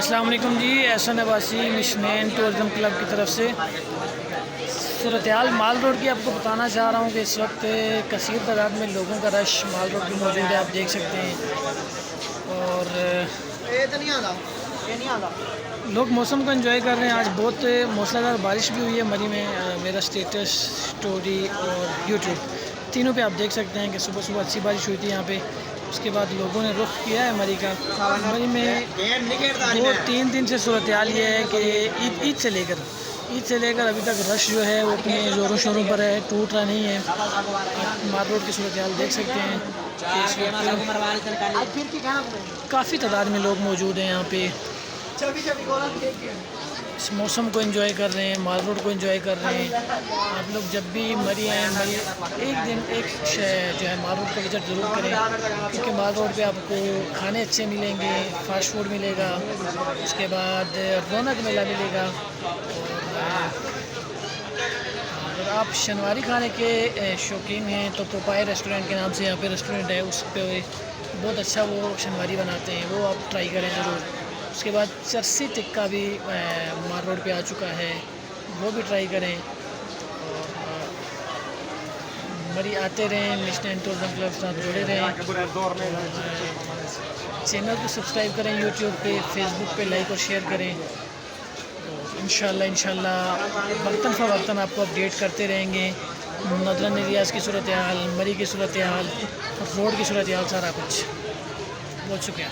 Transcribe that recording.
अस्सलाम वालेकुम जी। Ehsan Abbasi मिशनैन tourism club की तरफ से सूरत-ए-हाल माल रोड की आपको बताना चाह रहा हूँ कि इस वक्त कसीर तादाद में लोगों का रश माल रोड पर मौजूद है, आप देख सकते हैं। और लोग मौसम को एंजॉय कर रहे हैं। आज बहुत मूसलाधार बारिश भी हुई है मरी में। मेरा स्टेटस, स्टोरी और यूट्यूब तीनों पे आप देख सकते हैं कि सुबह सुबह अच्छी बारिश हुई थी यहाँ पे। उसके बाद लोगों ने रुख किया है मरी का। मरी में 2-3 दिन से सूरत-ए-हाल ये है कि ईद से लेकर अभी तक रश जो है वो अपने ज़ोरों शोरों पर है, टूट रहा नहीं है। आप माल रोड की सूरत-ए-हाल देख सकते हैं कि इस वक्त काफ़ी तादाद में लोग मौजूद हैं यहाँ पे। इस मौसम को एंजॉय कर रहे हैं, माल रोड को एंजॉय कर रहे हैं। आप लोग जब भी मरी आए, मरी एक दिन एक जो है माल रोड का विज़िट ज़रूर करें, क्योंकि माल रोड पे आपको खाने अच्छे मिलेंगे, फास्ट फूड मिलेगा, उसके बाद रौनक मेला मिलेगा। अगर आप शनवारी खाने के शौकीन हैं तो पोपाई रेस्टोरेंट के नाम से यहाँ पे रेस्टोरेंट है, उस पर बहुत अच्छा वो शनवारी बनाते हैं, वो आप ट्राई करें ज़रूर। उसके बाद चरसी टिक्का भी माल रोड पे आ चुका है, वो भी ट्राई करें। और मरी आते रहें, मिशनैन टूरिज़म क्लब के साथ जुड़े रहें। चैनल को सब्सक्राइब करें, यूट्यूब पे, फेसबुक पे लाइक और शेयर करें। इंशाल्लाह वक्तन फ़वक्तन आपको अपडेट करते रहेंगे। नदरन एरियाज़ की सूरत-ए-हाल, मरी की सूरत-ए-हाल, रोड की सूरत-ए-हाल, सारा कुछ। बहुत शुक्रिया।